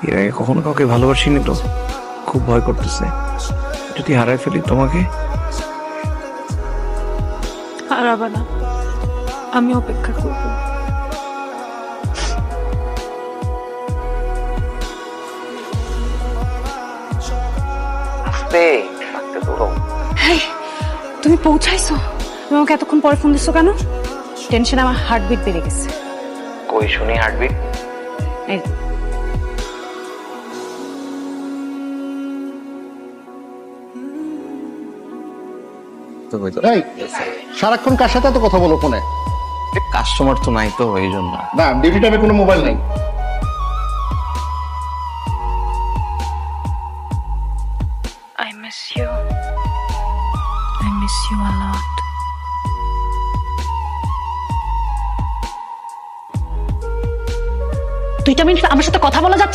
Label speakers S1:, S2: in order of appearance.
S1: এর আগে কখনো কাউকে ভালোবাসিনি তো, খুব ভয় করতেছে যদি হারাই ফেলি তোমাকে।
S2: হারাবা না, আমি অপেক্ষা করব।
S1: আস্তে আস্তে দৌড়ো।
S2: হেই, তুমি পৌঁছাইছো? তুমি আমাকে এতক্ষণ পরে ফোন দিছো কেন? টেনশন আমার হার্টবিট বেড়ে গেছে।
S1: কই শুনি হার্টবিট।
S2: এই
S3: এই, সারাক্ষণ কার সাথে এত কথা বলো ফোনে?
S1: কাস্টমার তো নাই তো এই জন্য।
S3: না, ডিউটি টাইমে কোনো মোবাইল নেই।
S2: I miss you. I miss you a lot. দুইটা মিনিট আমার সাথে কথা বলা যাচ্ছে